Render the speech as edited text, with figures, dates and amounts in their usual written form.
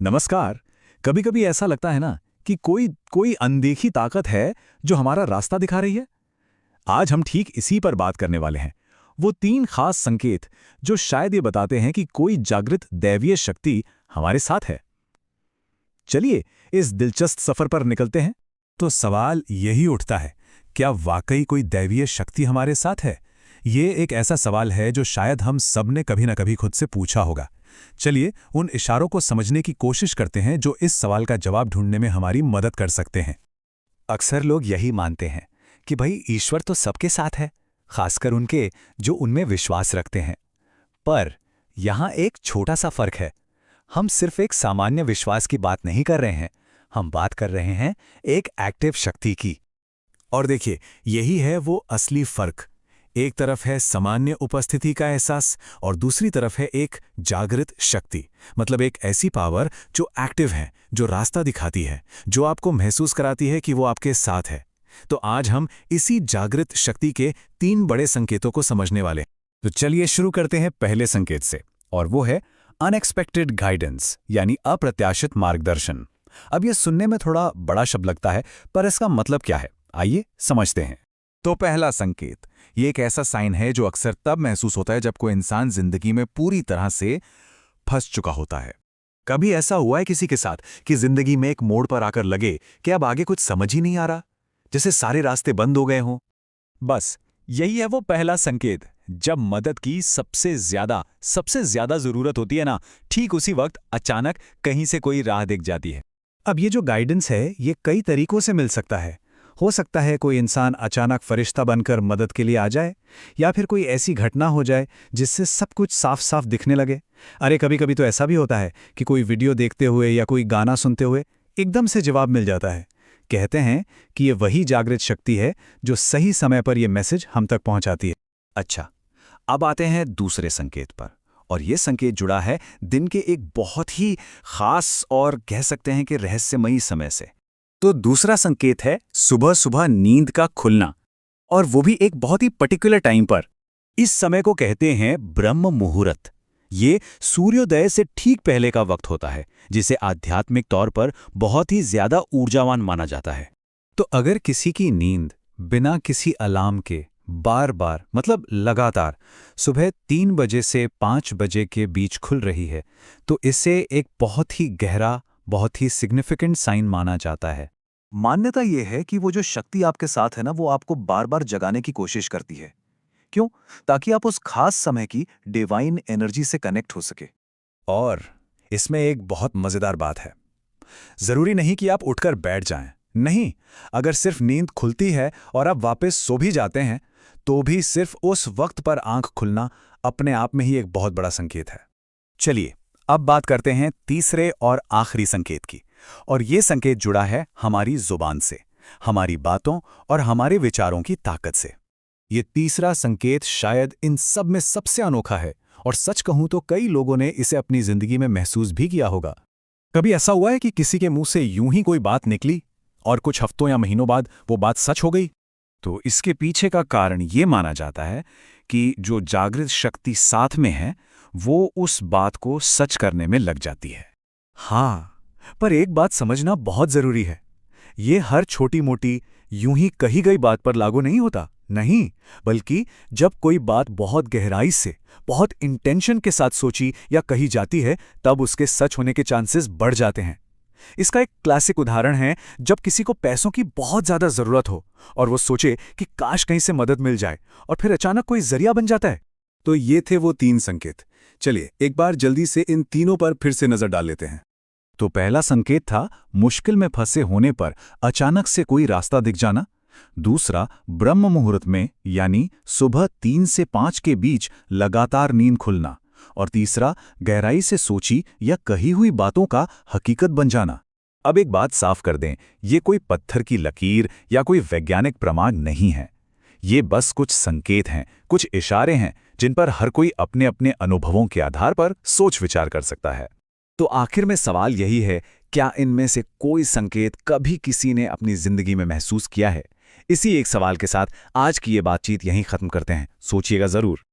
नमस्कार। कभी कभी ऐसा लगता है ना कि कोई कोई अनदेखी ताकत है जो हमारा रास्ता दिखा रही है। आज हम ठीक इसी पर बात करने वाले हैं। वो तीन खास संकेत जो शायद ये बताते हैं कि कोई जागृत दैवीय शक्ति हमारे साथ है। चलिए इस दिलचस्प सफर पर निकलते हैं। तो सवाल यही उठता है, क्या वाकई कोई दैवीय शक्ति हमारे साथ है? ये एक ऐसा सवाल है जो शायद हम सब ने कभी ना कभी खुद से पूछा होगा। चलिए उन इशारों को समझने की कोशिश करते हैं जो इस सवाल का जवाब ढूंढने में हमारी मदद कर सकते हैं। अक्सर लोग यही मानते हैं कि भाई ईश्वर तो सबके साथ है, खासकर उनके जो उनमें विश्वास रखते हैं। पर यहाँ एक छोटा सा फर्क है। हम सिर्फ एक सामान्य विश्वास की बात नहीं कर रहे हैं, हम बात कर रहे हैं एक एक्टिव शक्ति की। और देखिए, यही है वो असली फर्क। एक तरफ है सामान्य उपस्थिति का एहसास और दूसरी तरफ है एक जागृत शक्ति, मतलब एक ऐसी पावर जो एक्टिव है, जो रास्ता दिखाती है, जो आपको महसूस कराती है कि वो आपके साथ है। तो आज हम इसी जागृत शक्ति के तीन बड़े संकेतों को समझने वाले हैं। तो चलिए शुरू करते हैं पहले संकेत से, और वो है अनएक्सपेक्टेड गाइडेंस, यानी अप्रत्याशित मार्गदर्शन। अब यह सुनने में थोड़ा बड़ा शब्द लगता है, पर इसका मतलब क्या है, आइए समझते हैं। तो पहला संकेत, ये एक ऐसा साइन है जो अक्सर तब महसूस होता है जब कोई इंसान जिंदगी में पूरी तरह से फंस चुका होता है। कभी ऐसा हुआ है किसी के साथ कि जिंदगी में एक मोड़ पर आकर लगे कि अब आगे कुछ समझ ही नहीं आ रहा, जैसे सारे रास्ते बंद हो गए हों? बस यही है वो पहला संकेत। जब मदद की सबसे ज्यादा जरूरत होती है ना, ठीक उसी वक्त अचानक कहीं से कोई राह दिख जाती है। अब ये जो गाइडेंस है, ये कई तरीकों से मिल सकता है। हो सकता है कोई इंसान अचानक फरिश्ता बनकर मदद के लिए आ जाए, या फिर कोई ऐसी घटना हो जाए जिससे सब कुछ साफ साफ दिखने लगे। अरे कभी कभी तो ऐसा भी होता है कि कोई वीडियो देखते हुए या कोई गाना सुनते हुए एकदम से जवाब मिल जाता है। कहते हैं कि ये वही जागृत शक्ति है जो सही समय पर यह मैसेज हम तक पहुंचाती है। अच्छा, अब आते हैं दूसरे संकेत पर, और यह संकेत जुड़ा है दिन के एक बहुत ही खास और कह सकते हैं कि रहस्यमयी समय से। तो दूसरा संकेत है सुबह सुबह नींद का खुलना, और वो भी एक बहुत ही पर्टिकुलर टाइम पर। इस समय को कहते हैं ब्रह्म मुहूर्त। ये सूर्योदय से ठीक पहले का वक्त होता है, जिसे आध्यात्मिक तौर पर बहुत ही ज्यादा ऊर्जावान माना जाता है। तो अगर किसी की नींद बिना किसी अलार्म के बार बार, मतलब लगातार, सुबह 3 बजे से 5 बजे के बीच खुल रही है, तो इसे एक बहुत ही गहरा, बहुत ही सिग्निफिकेंट साइन माना जाता है। मान्यता यह है कि वो जो शक्ति आपके साथ है ना, वो आपको बार बार जगाने की कोशिश करती है। क्यों? ताकि आप उस खास समय की डिवाइन एनर्जी से कनेक्ट हो सके। और इसमें एक बहुत मजेदार बात है, जरूरी नहीं कि आप उठकर बैठ जाएं। नहीं, अगर सिर्फ नींद खुलती है और आप वापस सो भी जाते हैं, तो भी सिर्फ उस वक्त पर आंख खुलना अपने आप में ही एक बहुत बड़ा संकेत है। चलिए अब बात करते हैं तीसरे और आखिरी संकेत की, और ये संकेत जुड़ा है हमारी जुबान से, हमारी बातों और हमारे विचारों की ताकत से। ये तीसरा संकेत शायद इन सब में सबसे अनोखा है, और सच कहूं तो कई लोगों ने इसे अपनी जिंदगी में महसूस भी किया होगा। कभी ऐसा हुआ है कि किसी के मुंह से यूं ही कोई बात निकली और कुछ हफ्तों या महीनों बाद वो बात सच हो गई? तो इसके पीछे का कारण ये माना जाता है कि जो जागृत शक्ति साथ में है, वो उस बात को सच करने में लग जाती है। हाँ, पर एक बात समझना बहुत जरूरी है, ये हर छोटी मोटी यूं ही कही गई बात पर लागू नहीं होता। नहीं, बल्कि जब कोई बात बहुत गहराई से, बहुत इंटेंशन के साथ सोची या कही जाती है, तब उसके सच होने के चांसेस बढ़ जाते हैं। इसका एक क्लासिक उदाहरण है जब किसी को पैसों की बहुत ज्यादा जरूरत हो और वो सोचे कि काश कहीं से मदद मिल जाए, और फिर अचानक कोई जरिया बन जाता है। तो ये थे वो 3 संकेत। चलिए एक बार जल्दी से इन तीनों पर फिर से नजर डाल लेते हैं। तो पहला संकेत था मुश्किल में फंसे होने पर अचानक से कोई रास्ता दिख जाना। दूसरा, ब्रह्म मुहूर्त में, यानी सुबह 3 से 5 के बीच लगातार नींद खुलना। और तीसरा, गहराई से सोची या कही हुई बातों का हकीकत बन जाना। अब एक बात साफ कर दें, ये कोई पत्थर की लकीर या कोई वैज्ञानिक प्रमाण नहीं है। ये बस कुछ संकेत हैं, कुछ इशारे हैं जिन पर हर कोई अपने अपने अनुभवों के आधार पर सोच विचार कर सकता है। तो आखिर में सवाल यही है, क्या इनमें से कोई संकेत कभी किसी ने अपनी जिंदगी में महसूस किया है? इसी एक सवाल के साथ आज की ये बातचीत यहीं खत्म करते हैं। सोचिएगा जरूर।